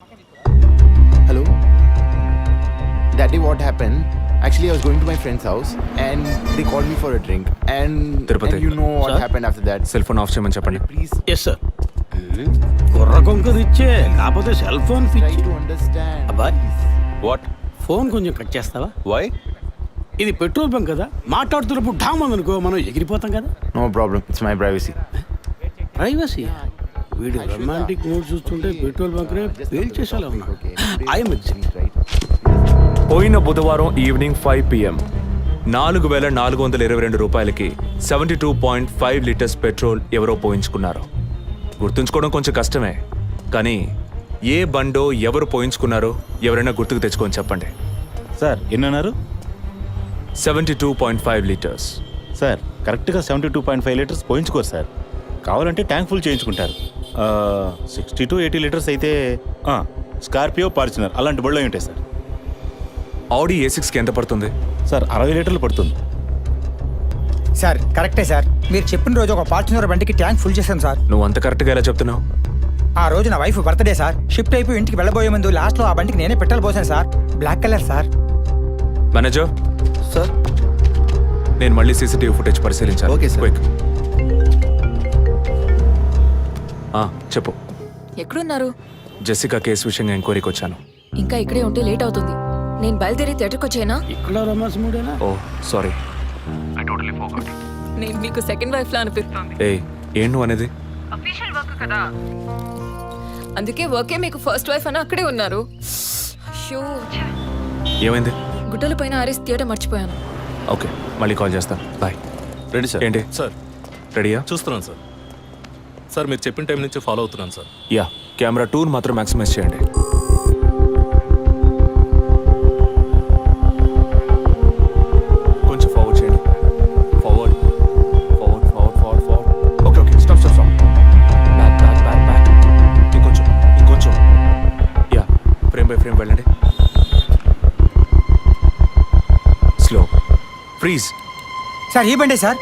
Hello? Daddy, what happened? Actually, I was going to my friend's house and they called me for a drink. And you know what happened after that. Cell phone off చేయమని చెప్పండి. Please yes sir కుర్ర కొంకది ఇచ్చే కాకపోతే cell phone try పిచ్చి to understand. అబ్బాయ్ what phone కొంచెం cut చేస్తావా? Why? ఇది పెట్రోల్ బంక్ కదా, మాట్లాడుతున్నప్పుడు ఢామ్ అనుకో మనం ఎగిరిపోతాం కదా. No problem. It's my privacy. Privacy వీడు రొమాంటిక్ మూడ్ చూస్తుంటే పెట్రోల్ బంక్ రే ఫెయిల్ చేసేలా ఉన్నాడు. I'm Right? పోయిన బుధవారం ఈవినింగ్ 5 PM 4,422 రూపాయలకి 72.5 లీటర్స్ పెట్రోల్ ఎవరో పోయించుకున్నారు. గుర్తుంచుకోవడం కొంచెం కష్టమే, కానీ ఏ బండో ఎవరు పోయించుకున్నారో ఎవరైనా గుర్తుకు తెచ్చుకొని చెప్పండి. సార్ ఎన్నన్నారు? 72.5 లీటర్స్. సార్ కరెక్ట్గా 72.5 లీటర్స్ పోయించుకోరు సార్. కావాలంటే ట్యాంక్ ఫుల్ చేయించుకుంటారు. 60 to 80 లీటర్స్ అయితే స్కార్పియో, ఫార్చునర్ అలాంటి బళ్ళు ఉంటాయి సార్. ఆడి A6కి ఎంత పడుతుంది? సార్ 60 లీటర్లు పడుతుంది. సార్ కరెక్టే సార్, మీరు చెప్పిన రోజు ఒక ఫార్చునర్ బండికి ట్యాంక్ ఫుల్ చేశాను సార్. నువ్వు అంత కరెక్ట్గా ఎలా చెప్తున్నావు? ఆ రోజు నా వైఫ్ బర్త్డే సార్. షిఫ్ట్ అయిపోయి ఇంటికి వెళ్ళబోయే ముందు లాస్ట్లో ఆ బండికి నేనే పెట్రోల్ పోసాను sir. Black colour sir. Manager Sir? నేను మళ్ళీ సీసీటీవీ ఫుటేజ్ పరిశీలించాను. Okay, sir. క్విక్. చెప్పు. ఎక్కడున్నారు? జెసికా కేసు విషయంగా ఎంక్వైరీకి వచ్చాను. ఇంకా ఇక్కడే ఉంటే లేట్ అవుతుంది. నేను బయలుదేరి థియేటర్కి వచ్చేనా? ఇక్కడ రొమాన్స్ మూడేనా? ఓ సారీ. నేను మీకు సెకండ్ వైఫ్ లా అనిపిస్తుంది. ఏం నువ్వు అనేది? అందుకే వర్కే మీకు ఫస్ట్ వైఫ్ అని అక్కడే ఉన్నారు. అయ్యో, ఏమైంది? గుడ్డల పైన ఆరేసి థియేటర్ మర్చిపోయాను. ఓకే, మళ్ళీ కాల్ చేస్తాను. బాయ్. Ready sir. ఏంటి? సార్ రెడీయా? చూస్తున్నాను సార్. సార్ మీరు చెప్పిన టైం నుంచి ఫాలో అవుతున్నాను సార్. యా, కెమెరా 2 మాత్రం మ్యాక్సిమైజ్ చేయండి. కొంచెం ఫార్వర్డ్ చేయండి. Forward forward forward forward forward. Okay okay, stop stop stop. Back back back back. ఇంకొంచెం ఇంకొంచెం. యా, ఫ్రేమ్ బై ఫ్రేమ్ వెళ్ళండి. స్లో. ఫ్రీజ్. సార్ ఈ బండే సార్.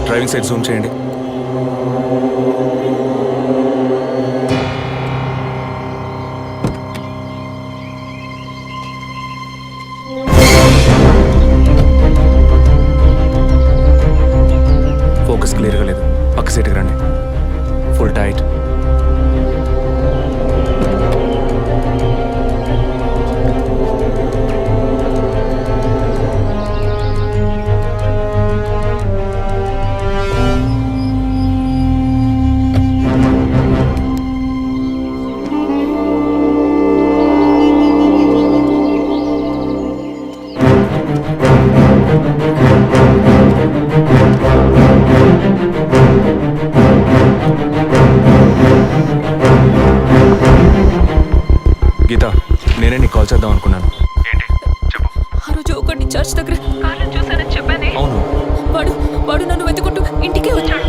డ్రైవింగ్ సైడ్ జూమ్ చేయండి. ఫోకస్ క్లియర్గా లేదు. పక్క సీట్కి రండి. Full tight. గీత, నేనే నీకు కాల్ చేద్దాం అనుకున్నాను. ఆ రోజు ఒకటి చర్చ్ దగ్గర కార్లో చూసానని చెప్పానే. అవును. వాడు నన్ను వెతుకుంటూ ఇంటికే వచ్చాడు.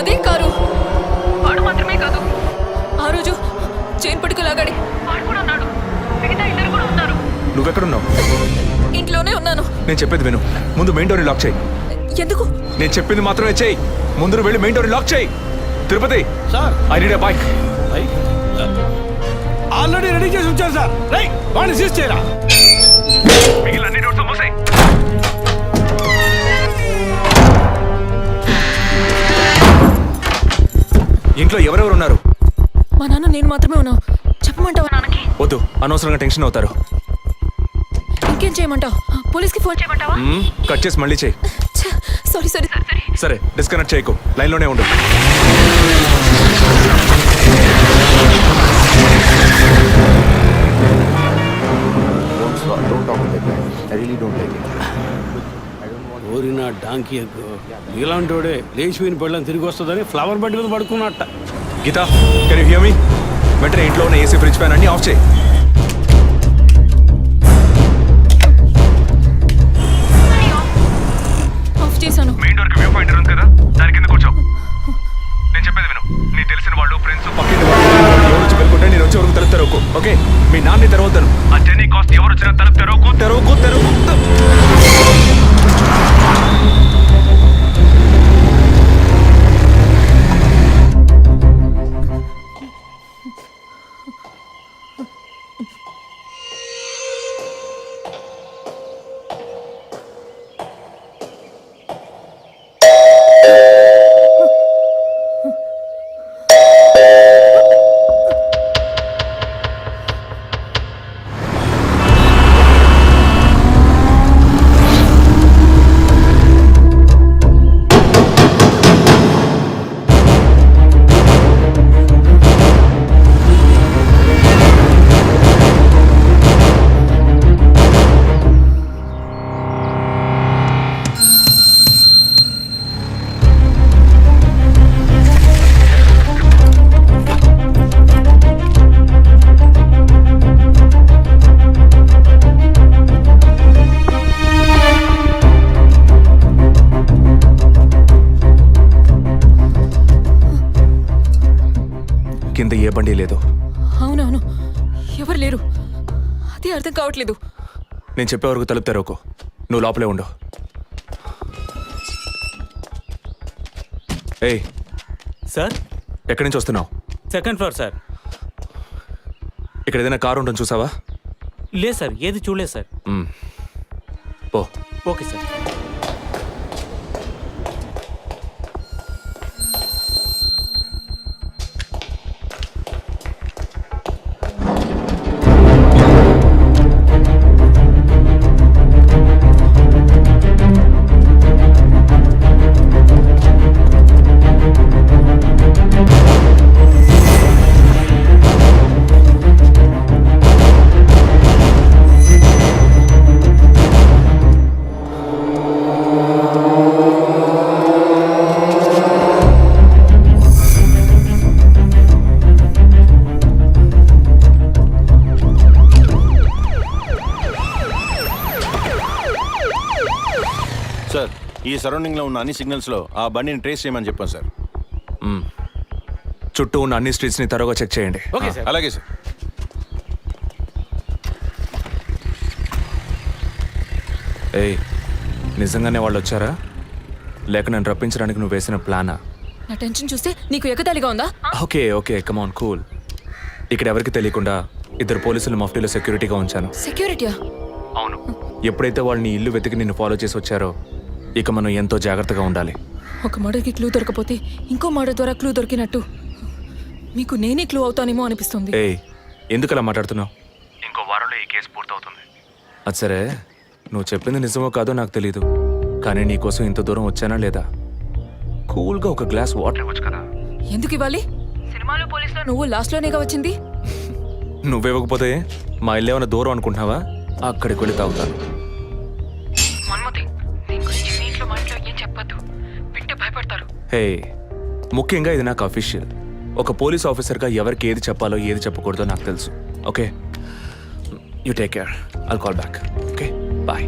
అదే కారు. వాడు మాత్రమే కాదు, ఆ రోజు చైన్ పట్టుకు లాగాడి వాడు కూడా ఉన్నాడు. మిగతా ఇద్దరు కూడా ఉన్నారు. నువ్వెక్కడున్నావు? ఇంట్లోనే ఉన్నాను. నేను చెప్పేది విను. ముందు మెయిన్ డోర్ లాక్ చేయి. ఎందుకు? నేను చెప్పింది మాత్రమే చేయి. ముందు వెళ్ళి మెయిన్ డోర్ లాక్ చేయి. Tirupati, sir I need a bike. Already ready చేసి ఉంచారు సార్. రైట్, వాడిని సీజ్ చేయరా. ఇంట్లో ఎవరెవరు ఉన్నారు? మా నాన్న నేను మాత్రమే ఉన్నావు. చెప్పమంటావా నాన్నకి? వద్దు, అనవసరంగా టెన్షన్ అవుతారు. ఇంకేం చేయమంటావు? పోలీస్కి ఫోన్ చేయమంటావా? కట్ చేసి మళ్ళీ చేయి. Sorry sorry sorry. సరే, డిస్కనెక్ట్ చేయకు, లైన్లోనే ఉండు. Don't talk like that. I really don't like it. ఓరిన డాంకీ ఎగ్గు ఇలాంటోడే లేచిపోయిన పెళ్ళని తిరిగి వస్తుందని ఫ్లవర్ బెడ్ మీద పడుకున్నట్ట. Geetha, can you hear me? వెంటనే ఇంట్లో ఉన్న ఏసీ, ఫ్రిడ్జ్, ఫ్యాన్ అన్ని ఆఫ్ చేయి. ఆఫ్ చేశాను. మెయిన్ డోర్కి ఫైండర్ ఉంది కదా దాని కింద కూర్చో. నేను చెప్పేది విను. నీ తెలిసిన వాళ్ళు ఫ్రెండ్స్ పక్కింటి వాళ్ళు ఎవరు వచ్చి వెళ్ళుకుంటే నేను వచ్చే వరకు తలుపు తెరవకు. ఓకే, మీ నాన్ని తెరవద్దాను. ఆ జర్నీ కాస్ట్ ఎవరు వచ్చినా తలుపు తెరవకు. కింద ఏ బండి లేదు. అవునవును, ఎవరు లేరు. అదే అర్థం కావట్లేదు. నేను చెప్పే వరకు తలుపు తెరవకు. నువ్వు లోపలే ఉండు. ఏయ్, సార్ ఎక్కడి నుంచి వస్తున్నావు? Second floor sir. ఇక్కడ ఏదైనా కారు ఉంటుంది చూసావా? లేదు సార్, ఏది చూడలేదు సార్. పో. Okay sir. సార్, ఈ సరౌండింగ్లో ఉన్న అన్ని సిగ్నల్స్లో ఆ బండిని ట్రేస్ చేయమని చెప్పాను సార్. చుట్టూ ఉన్న అన్ని స్ట్రీట్స్ని తరోగా చెక్ చేయండి. Okay sir. అలాగే సార్. ఏయ్, నిజంగానే వాళ్ళు వచ్చారా లేక నన్ను రప్పించడానికి నువ్వు వేసిన ప్లానా? నా టెన్షన్ చూస్తే నీకు ఎగతాళిగా ఉందా? Okay come on cool. ఇక్కడ ఎవరికి తెలియకుండా ఇద్దరు పోలీసులు మఫ్టీలో సెక్యూరిటీగా ఉంచాను. సెక్యూరిటీయా? అవును. ఎప్పుడైతే వాళ్ళు నీ ఇల్లు వెతికి నిన్ను ఫాలో చేసి వచ్చారో ఇక మనం ఎంతో జాగ్రత్తగా ఉండాలి. ఒక మర్డర్కి క్లూ దొరకపోతే ఇంకో మర్డర్ ద్వారా క్లూ దొరికినట్టు మీకు నేనే క్లూ అవుతానేమో అనిపిస్తుంది. ఏయ్, ఎందుకు అలా మాట్లాడుతున్నావు? ఇంకో వారంలో ఈ కేసు పూర్తవుతుంది. అది సరే, నువ్వు చెప్పింది నిజమో కాదో నాకు తెలీదు, కానీ నీకోసం ఇంత దూరం వచ్చానా లేదా? కూల్గా ఒక గ్లాస్ వాటర్ ఇవ్వచ్చు కదా. ఎందుకు ఇవ్వాలి? సినిమాలో పోలీసులో నువ్వు లాస్ట్లోనేగా వచ్చింది. నువ్వివ్వకపోతే మా ఇల్లు ఏమైనా దూరం అనుకుంటున్నావా? అక్కడికి వెళ్ళి తాగుతాను. హే, ముఖ్యంగా ఇది నాకు అఫీషియల్. ఒక పోలీస్ ఆఫీసర్గా ఎవరికి ఏది చెప్పాలో ఏది చెప్పకూడదో నాకు తెలుసు. Okay, you take care. I'll call back. Okay, bye.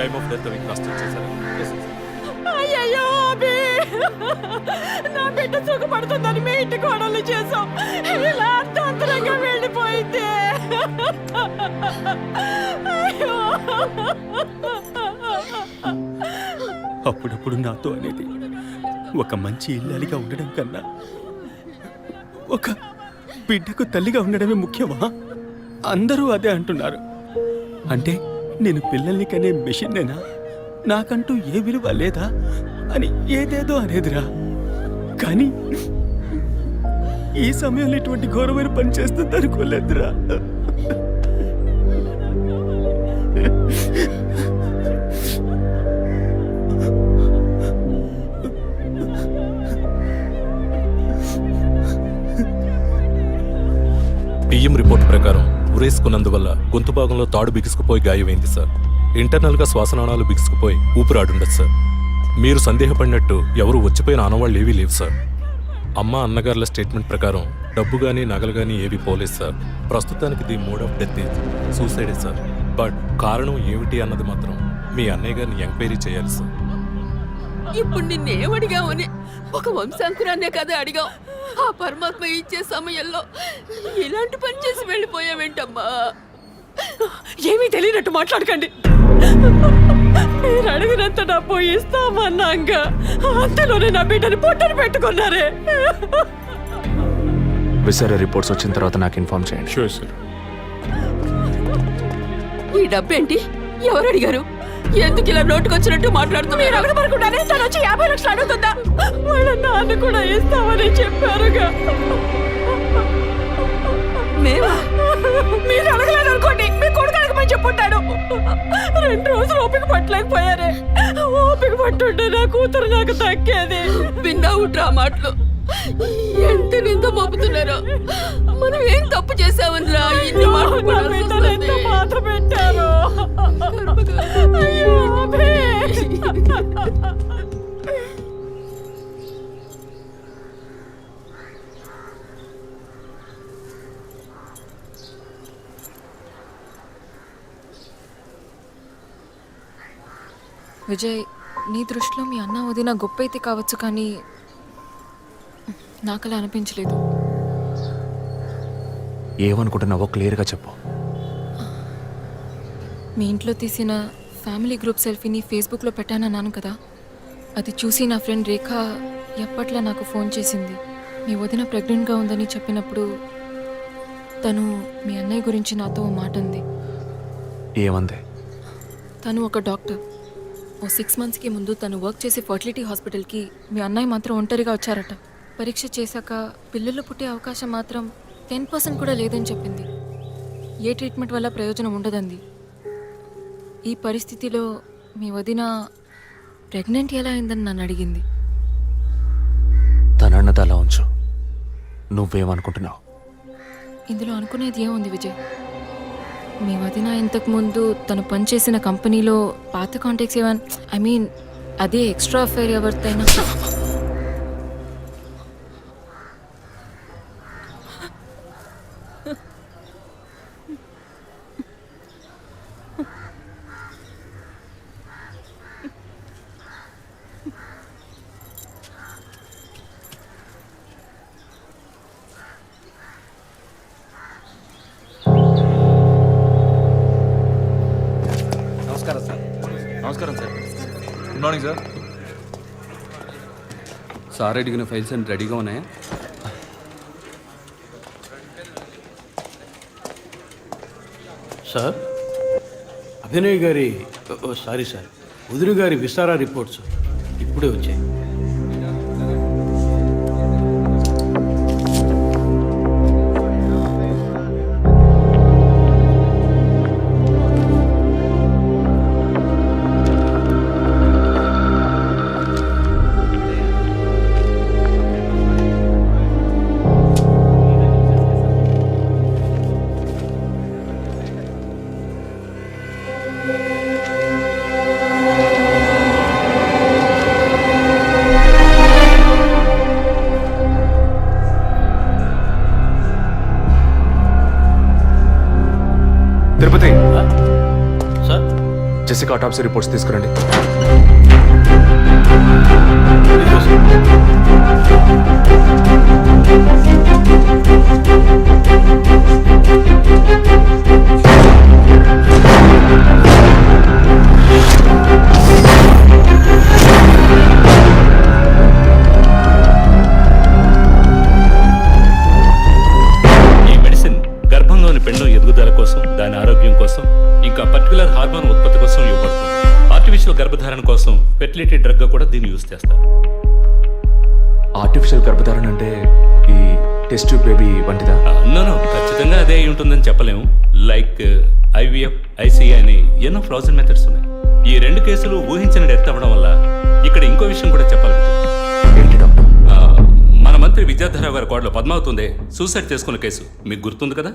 Time of death అవి కాస్ట్ చేశారు. అయ్యయ్యో అభి, నా బిడ్డ సుఖపడుతుందని మీ ఇంటి కోడలు చేసాం. ఇలా అర్థంతరంగా వెళ్ళిపోయింది. అయ్యో. అప్పుడప్పుడు నాతో అనేది, ఒక మంచి ఇల్లాలిగా ఉండడం కన్నా ఒక బిడ్డకు తల్లిగా ఉండడమే ముఖ్యమా? అందరూ అదే అంటున్నారు. అంటే నేను పిల్లల్ని కనే మెషిన్నేనా, నాకంటూ ఏ విలువ లేదా అని ఏదేదో అనేదిరా. కానీ ఈ సమయంలో ఇటువంటి ఘోరమైన పని చేస్తుంది అనుకోలేదురా. పిఎం రిపోర్ట్ ప్రకారం ఉరేసుకున్నందువల్ల గొంతు భాగంలో తాడు బిగుసుకుపోయి గాయమైంది సార్. ఇంటర్నల్గా శ్వాసనాళాలు బిగుసుకుపోయి ఊపిరాడుండదు సార్. మీరు సందేహపడినట్టు ఎవరు వచ్చిపోయిన ఆనవాళ్ళు ఏవీ లేవు సార్. అమ్మ అన్నగారుల స్టేట్మెంట్ ప్రకారం డబ్బు కానీ నగలు కానీ ఏవి పోలేదు సార్. ప్రస్తుతానికి ది మోడ్ ఆఫ్ డెత్ సూసైడే సార్. బట్ కారణం ఏమిటి అన్నది మాత్రం మీ అన్నయ్య గారిని ఎంక్వైరీ చేయాలి సార్. ఇప్పుడు నిన్నేమడిగామని ఒక వంశాంకురాన్నే కదా అడిగాం. ఆ పరమాత్మ ఇచ్చే సమయంలో ఇలాంటి పని చేసి వెళ్ళిపోయావేంటమ్మా? ఏమీ తెలియనట్టు మాట్లాడకండి. మీరు అడిగినంత డబ్బు ఇస్తామన్నాక అంతలోనే నా బిడ్డని పొట్టని పెట్టుకున్నారే. విసారా రిపోర్ట్స్ వచ్చిన తర్వాత నాకు ఇన్ఫార్మ్ చేయండి. Sure sir. ఈ డబ్బేంటి? ఎవరు అడిగారు? ఎందుకు ఇలా నోటుకొచ్చినట్టు మాట్లాడుతున్నారు? మీరు అడగబడకుండానే తను వచ్చి 50 లక్షలు అడుగుతుందా? వాళ్ళ నాన్న కూడా ఇస్తామని చెప్పారుగా. మేమా? మీరు అడగలేదు అనుకోండి, మీ కొడుకు అడగమని చెప్పుంటాడు. 2 రోజులు ఓపిక పట్టలేకపోయారే. ఓపిక పట్టుంటే నా కూతురు నాకు తగ్గేది. విన్నావు డ్రా మాటలు ఎంత నింద మోపుతున్నారో. మనం ఏం తప్పు చేసామని రా ఇన్ని మాటలు ఎంత బాధ పెట్టారు. అయ్యో విజయ్, నీ దృష్టిలో మీ అన్న వదిన గొప్ప అయితే కావచ్చు, కానీ నాకు అలా అనిపించలేదు. ఏమనుకుంటున్నావో క్లియర్గా చెప్పు. మీ ఇంట్లో తీసిన ఫ్యామిలీ గ్రూప్ సెల్ఫీని ఫేస్బుక్లో పెట్టానన్నాను కదా, అది చూసి నా ఫ్రెండ్ రేఖ ఎప్పట్లా నాకు ఫోన్ చేసింది. మీ వదిన ప్రెగ్నెంట్గా ఉందని చెప్పినప్పుడు తను మీ అన్నయ్య గురించి నాతో ఓ మాట అంది. ఏమంది? తను ఒక డాక్టర్. ఓ 6 monthsకి ముందు తను వర్క్ చేసే ఫర్టిలిటీ హాస్పిటల్కి మీ అన్నయ్య మాత్రం ఒంటరిగా వచ్చారట. పరీక్ష చేశాక పిల్లలు పుట్టే అవకాశం మాత్రం 10% కూడా లేదని చెప్పింది. ఏ ట్రీట్మెంట్ వల్ల ప్రయోజనం ఉండదంది. ఈ పరిస్థితిలో మీ వదిన ప్రెగ్నెంట్ ఎలా అయిందని నన్ను అడిగింది. తనన్నది అలా ఉంచు. నువ్వేమనుకుంటున్నావు? ఇందులో అనుకునేది ఏముంది విజయ్? మీ వదిన ఇంతకుముందు తను పనిచేసిన కంపెనీలో పాత కాంటాక్ట్స్ ఏమని అదే ఎక్స్ట్రా అఫైర్ ఎవరితైనా నమస్కారం sir. Good morning sir. Sir అడిగిన ఫైల్స్ అన్ని రెడీగా ఉన్నాయా? సార్, అభినయ్ గారి సారీ సార్, వదిన గారి విస్తారా రిపోర్ట్స్ ఇప్పుడే వచ్చాయి. తిరుపతి, సార్, జెసికా ఆటాప్సీ రిపోర్ట్స్ తీసుకురండి. డ్రగ్గా కూడా దీన్ని యూజ్ చేస్తారు. ఆర్టిఫిషియల్ గర్భధారణ అంటే ఈ టెస్ట్ ట్యూబ్ బేబీ వంటిదా? నో ఖచ్చితంగా అదే అయి ఉంటుందని చెప్పలేము. లైక్ ఐవీఎఫ్, ఐసీఐ అని ఎన్నో ఫ్రోజన్ మెథడ్స్ ఉన్నాయి. ఈ 2 కేసులు ఊహించిన డెత్ అవ్వడం వల్ల ఇక్కడ ఇంకో విషయం కూడా చెప్పాలి. ఏంటి డాక్టర్? మన మంత్రి విద్యాధర గారి కోడలో పద్మావతి సూసైడ్ చేసుకున్న కేసు మీకు గుర్తుంది కదా?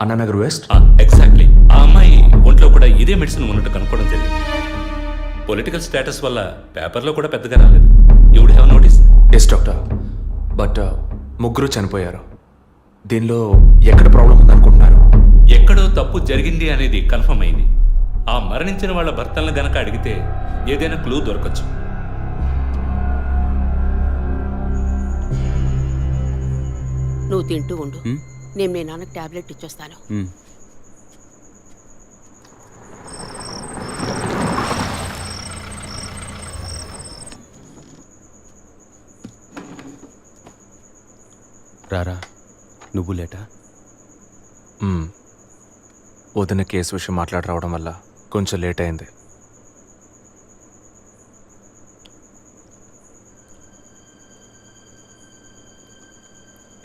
అన్నానగర్ వెస్ట్. ఎగ్జాక్ట్లీ. ఆ అమ్మాయి ఒంట్లో కూడా ఇదే మెడిసిన్ ఉన్నట్టు కనుక్కోవడం జరిగింది. పొలిటికల్ స్టేటస్ వల్ల పేపర్లో కూడా పెద్దగా రాలేదు. You would have notice. Yes doctor, but ముగ్గురు చనిపోయారు. దీనిలో ఎక్కడ ప్రాబ్లం ఉందనుకుంటున్నారు? ఎక్కడో తప్పు జరిగింది అనేది కన్ఫర్మ్ అయింది. ఆ మరణించిన వాళ్ళ భర్తలను గనక అడిగితే ఏదైనా క్లూ దొరకచ్చు. నువ్వు తింటూ ఉండు, నేను మీ నాన్నకు టాబ్లెట్ ఇచ్చొస్తాను. రారా, నువ్వు లేటా? వదిన కేసు విషయం మాట్లాడి రావడం వల్ల కొంచెం లేట్ అయింది.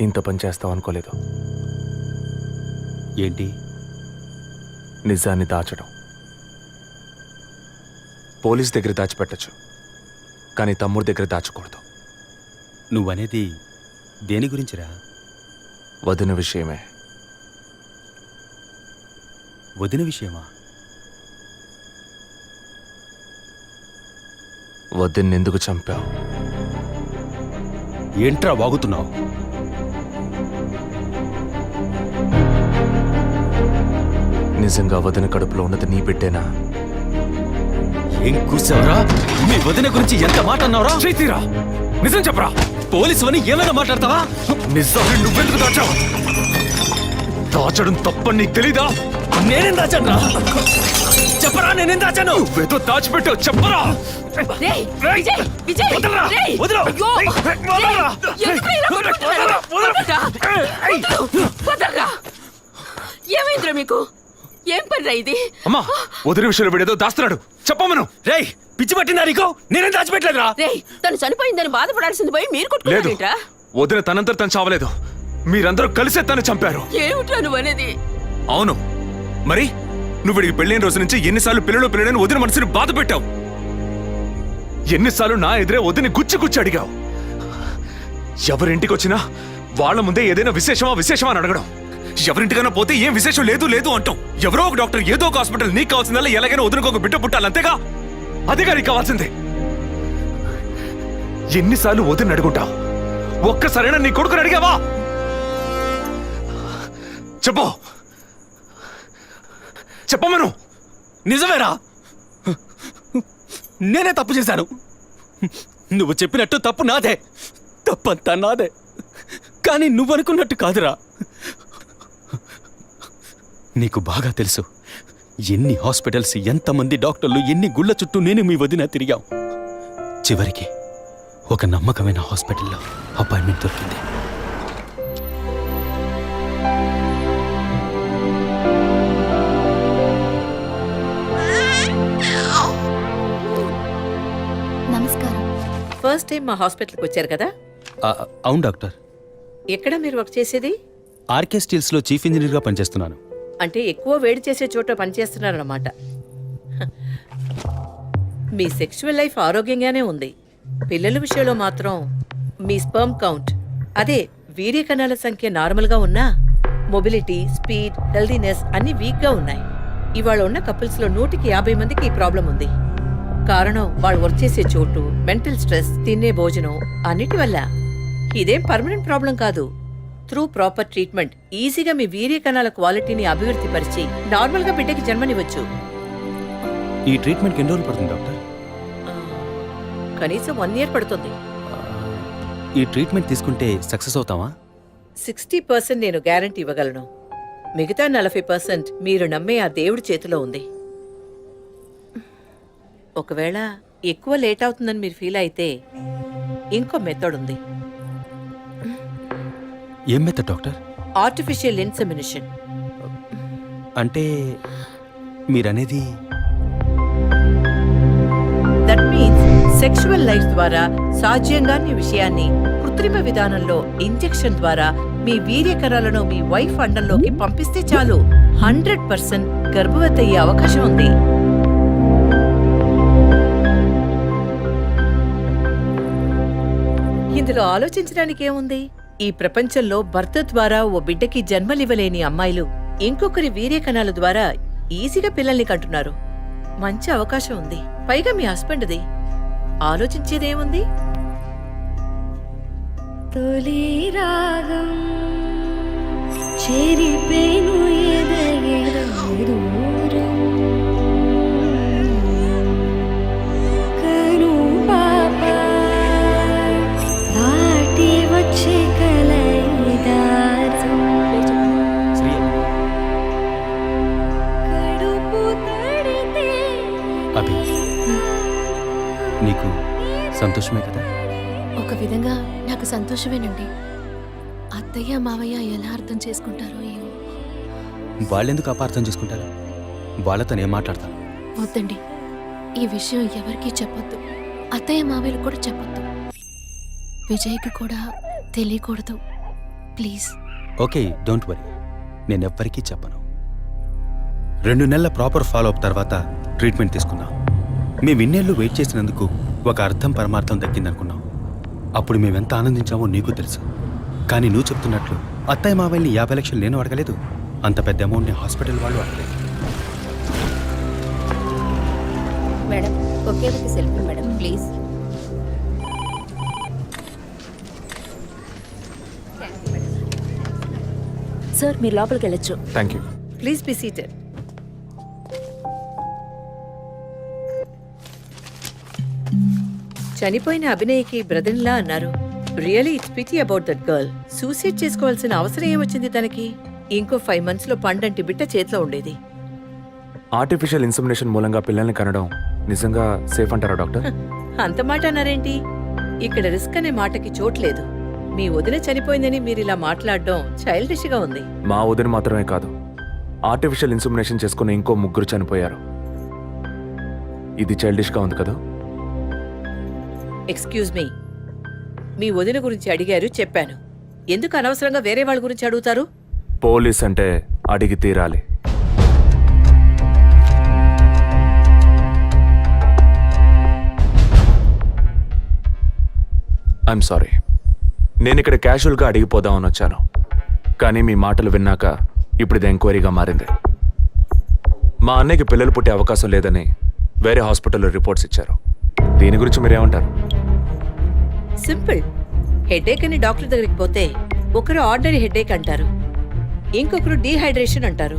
ఇంత పని చేస్తావు అనుకోలేదు. ఏంటి? నిజాన్ని దాచడం. పోలీస్ దగ్గర దాచిపెట్టచ్చు, కానీ తమ్ముడి దగ్గర దాచకూడదు. నువ్వనేది దేని గురించిరా? వదిన విషయమే. వదిన విషయమా? వదిన్ని ఎందుకు చంపావు? ఏంట్రా వాగుతున్నావు? నిజంగా వదిన కడుపులో ఉన్నది నీ బిడ్డేనా? ఏం కూర్చావరా? మీ వదిన గురించి ఎంత మాట అన్నావురా? చేతిరా, నిజం చెప్పరా. పోలీసు అని ఏమైనా మాట్లాడతావా? నిజాన్ని నువ్వెందుకు దాచావు? దాచడం తప్పని నీకు తెలీదా? నేనేం దాచాను రా? చెప్పరా, నేనేం దాచాను? నువ్వేదో దాచిపెట్టావు, చెప్పరా. రేయ్, విజయ్, విజయ్, రేయ్, వదలు. అయ్యో, రేయ్, ఎందుకు ఇలా కొట్టుకుంటున్నారు? వదలరా. ఏమైందిరా మీకు? ఏం పనిరా ఇది? అమ్మా, వదిన విషయంలో వీడేదో దాస్తున్నాడు, చెప్పమను. రేయ్, పిచ్చి పట్టిందా నీకు? నేనేం దాచిపెట్టలేదురా. రేయ్, తను చనిపోయిందని బాధపడాల్సింది పోయి మీరు లేదు, కొట్టుకుంటారేంట్రా? వదిన తనంతా తను చావలేదు. మీరందరూ కలిసే తను చంపారు. ఏమిట్రా నువ్వు అనేది? అవును, మరి నువ్వు వీడికి పెళ్ళైన రోజు నుంచి ఎన్నిసార్లు పిల్లలని వదిన మనసుని బాధ పెట్టావు? ఎన్నిసార్లు నా ఎదురే వదిని గుచ్చి అడిగావు? ఎవరింటికి వచ్చినా వాళ్ళ ముందే ఏదైనా విశేషమా అని అడగడం. ఎవరింటికైనా పోతే ఏం విశేషం లేదు అంటాం. ఎవరో ఒక డాక్టర్, ఏదో ఒక హాస్పిటల్, నీకు కావాల్సిందల్లా ఎలాగైనా వదినకు ఒక బిడ్డ పుట్టాలి, అంతేగా? అదేగా నీకు కావాల్సిందే. ఎన్నిసార్లు వదిన అడుగుంటావు? ఒక్కసారైనా నీ కొడుకుని అడిగావా? చెప్పమను. నిజమేరా, నేనే తప్పు చేశాను. నువ్వు చెప్పినట్టు తప్పు నాదే, తప్పంతా నాదే. కానీ నువ్వు అనుకున్నట్టు కాదురా. నీకు బాగా తెలుసు ఎన్ని హాస్పిటల్స్, ఎంతమంది డాక్టర్లు, ఎన్ని గుళ్ళ చుట్టూ నేను మీ వదిన తిరిగాం. చివరికి ఒక నమ్మకమైన హాస్పిటల్లో అపాయింట్మెంట్ దొరికింది. నమస్కారం. ఫస్ట్ టైం మా హాస్పిటల్కి వచ్చారు కదా? అవును డాక్టర్. ఎక్కడ మీరు వర్క్ చేసేది? ఆర్కే స్టీల్స్లో చీఫ్ ఇంజనీర్గా పనిచేస్తున్నాను. అంటే ఎక్కువ వేడి చేసే చోట పనిచేస్తున్నారన్నమాట. మీ సెక్షువల్ లైఫ్ ఆరోగ్యంగానే ఉంది. పిల్లల విషయంలో మాత్రం మీ స్పర్మ్ కౌంట్, అదే వీర్య కణాల సంఖ్య నార్మల్గా ఉన్నా మొబిలిటీ, స్పీడ్, హెల్దీనెస్ అన్ని వీక్గా ఉన్నాయి. ఇవాళ ఉన్న కపుల్స్లో 100కి 50 మందికి ఈ ప్రాబ్లం ఉంది. కారణం వాళ్ళు వర్క్ చేసే చోటు, మెంటల్ స్ట్రెస్, తినే భోజనం అన్నిటి వల్ల. ఇదేం పర్మనెంట్ ప్రాబ్లం కాదు. త్రూ ప్రాపర్ ట్రీట్మెంట్ ఈజీగా మీ వీర్య కణాల క్వాలిటీని అభివృద్ధి పరిచి నార్మల్గా బిడ్డకి జన్మనివ్వచ్చు. ఈ ట్రీట్మెంట్కి ఎన్ని రోజులు పడుతుంది డాక్టర్? కనీసం 1 year పడుతుంది. ఈ ట్రీట్మెంట్ తీసుకుంటే సక్సెస్ అవుతావా? 60% నేను గ్యారంటీ ఇవ్వగలను. మిగతా 40% మీరు నమ్మే ఆ దేవుడి చేతిలో ఉంది. ఒకవేళ ఎక్కువ లేట్ అవుతుందని మీరు ఫీల్ అయితే ఇంకో మెథడ్ ఉంది. ఏం మెథడ్ డాక్టర్? Artificial insemination. అంటే మీరనేది? దట్ మీన్స్ సెక్షువల్ లైఫ్ ద్వారా సాధ్యంగాని విషయాన్ని కృత్రిమ విధానంలో ఇంజెక్షన్ ద్వారా మీ వీర్యకరాలను మీ వైఫ్ అండంలోకి పంపిస్తే చాలు 100% గర్భవతి అయ్యే అవకాశం ఉంది. ఇందులో ఆలోచించడానికి ఏముంది? ఈ ప్రపంచంలో భర్త ద్వారా ఓ బిడ్డకి జన్మలివ్వలేని అమ్మాయిలు ఇంకొకరి వీర్యకణాల ద్వారా ఈజీగా పిల్లల్ని కంటున్నారు. మంచి అవకాశం ఉంది. పైగా మీ హస్బెండ్ది. ఆలోచించేదేముంది? తొలి రాగం చెరిపేను ఎదగెదూరం కను పాప దాటి వచ్చే కలయిదారం కడుపు తడితే అభి నీకు సంతోషమే కదా? ఒక విధంగా నాకు సంతోషమేనండి. అత్తయ్య మావయ్య ఎలా అర్థం చేసుకుంటారో ఏమో. వాళ్ళెందుకు అపార్థం చేసుకుంటారు? వాళ్ళతో నేను మాట్లాడతాను. వద్దండి, ఈ విషయం ఎవరికీ చెప్పొద్దు. అత్తయ్య మావయ్యలు కూడా చెప్పొద్దు. విజయ్కి కూడా తెలియకూడదు, ప్లీజ్. ఓకే, డోంట్ వరీ, నేనెవ్వరికీ చెప్పను. 2 నెలల ప్రాపర్ ఫాలో అప్ తర్వాత ట్రీట్మెంట్ తీసుకున్నాం. మేము ఇన్నేళ్ళు వెయిట్ చేసినందుకు ఒక అర్థం పరమార్థం దక్కిందనుకున్నాం. అప్పుడు మేమెంత ఆనందించామో నీకు తెలుసు. కానీ నువ్వు చెప్తున్నట్లు అత్తయ్య మావయ్యని 50 లక్షలు నేను అడగలేదు. అంత పెద్ద అమౌంట్ని హాస్పిటల్ వాళ్ళు అడగలేదు. మేడం, ఒకే ఒక సెల్ఫీ మేడం, ప్లీజ్. సార్, మీరు లోపలికి వెళ్ళొచ్చు. Thank you. Please be seated. చనిపోయిన అభినయకి బ్రదర్లా అన్నారు. Really it's pity about that girl. Suicide చేసుకోవాల్సిన అవసరం ఏమొచ్చింది తనకి? ఇంకో 5 months లో పండంటి బిడ్డ చేతిలో ఉండేది. ఆర్టిఫిషియల్ ఇన్సమినేషన్ మూలంగా పిల్లల్ని కనడం నిజంగా సేఫ్ అంటారా డాక్టర్? అంత మాట అన్నారేంటి? ఇక్కడ రిస్క్ అనే మాటకి చోట్లేదు. మీ వదిన చనిపోయిందని మీరు ఇలా మాట్లాడడం చైల్డిష్ గా ఉంది. మా వదిన మాత్రమే కాదు, ఆర్టిఫిషియల్ ఇన్సమినేషన్ చేసుకున్న ఇంకో 3 చనిపోయారు. ఇది చైల్డిష్ గా ఉంది కదా? ఎక్స్క్యూజ్ మీ, మీ వదిన గురించి అడిగారు, చెప్పాను. ఎందుకు అనవసరంగా వేరే వాళ్ళ గురించి అడుగుతారు? పోలీస్ అంటే అడిగి తీరాలి. ఐఎమ్ సారీ, నేను ఇక్కడ క్యాజువల్గా అడిగిపోదామని వచ్చాను. కానీ మీ మాటలు విన్నాక ఇప్పుడు ఇది ఎంక్వైరీగా మారింది. మా అన్నయ్యకి పిల్లలు పుట్టే అవకాశం లేదని వేరే హాస్పిటల్లో రిపోర్ట్స్ ఇచ్చారు. దీని గురించి మీరేమంటారు? సింపుల్. హెడేక్ అని డాక్టర్ దగ్గరికి పోతే ఒకరు ఆర్డినరీ హెడేక్ అంటారు, ఇంకొకరు డీహైడ్రేషన్ అంటారు,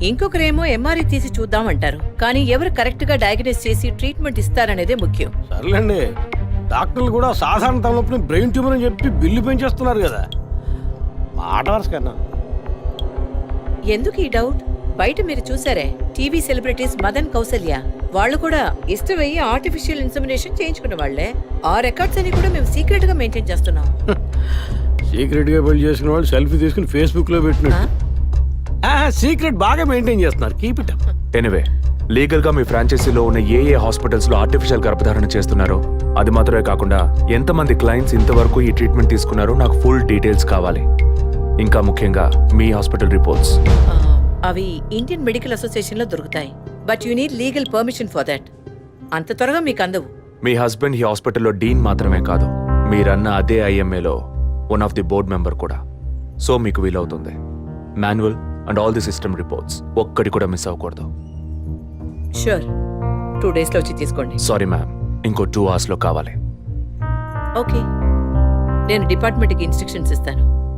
ఇంకొకరేమో ఎంఆర్ఐ తీసి చూద్దాం అంటారు. కానీ ఎవరు కరెక్ట్ గా డయాగ్నోస్ చేసి ట్రీట్మెంట్ ఇస్తారనేదే ముఖ్యం. సర్లేండి, డాక్టర్లు కూడా సాధారణ తలనొప్పిని బ్రెయిన్ ట్యూమర్ అని చెప్పి బిల్లు పెంచేస్తున్నారు కదా. మాట వరుస కన్నా. ఎందుకు ఈ డౌట్? బయట మీరు చూసారే, టీవీ సెలబ్రిటీస్ మదన్ కౌసల్య వాళ్ళు కూడా ఇష్టమయ్యి ఆర్టిఫిషియల్ ఇన్సమినేషన్ చేయించుకున్న వాళ్లే. ఆ రికార్డ్స్ అని కూడా మేము సీక్రెట్ గా మెయింటైన్ చేస్తున్నాం. సీక్రెట్ గా పెళ్లి చేసుకున్న వాళ్ళు సెల్ఫీ తీసుకుని ఫేస్బుక్ లో పెట్టినట్టు సీక్రెట్ బాగా మెయింటైన్ చేస్తున్నారు. Keep it up. Anyway, legal గా మీ ఫ్రాంచైజీలో ఉన్న ఏ హాస్పిటల్స్ లో ఆర్టిఫిషియల్ గర్భధారణ చేస్తున్నారో అది మాత్రమే కాకుండా ఎంతమంది క్లయింట్స్ ఇంతవరకు ఈ ట్రీట్మెంట్ తీసుకున్నారో నాకు ఫుల్ డీటెయిల్స్ కావాలి. ఇంకా ముఖ్యంగా మీ హాస్పిటల్ రిపోర్ట్స్. అవి ఇండియన్ మెడికల్ అసోసియేషన్ లో దొరుకుతాయి. But you need legal permission for that. అంత త్వరగా మీకు అందవు. మీ హస్బెండ్ ఈ హాస్పిటల్లో డీన్ మాత్రమే కాదు, మీరన్న అదే ఐఎంఏలో one of the board member కూడా. సో మీకు వీలవుతుంది. Manual and all the system reports ఒక్కటి కూడా మిస్ అవ్వకూడదు. షూర్, 2 days లో వచ్చి తీసుకోండి. సారీ మ్యామ్, ఇంకో 2 hours లో కావాలి. ఓకే, నేను డిపార్ట్మెంట్కి ఇన్స్ట్రక్షన్స్ ఇస్తాను.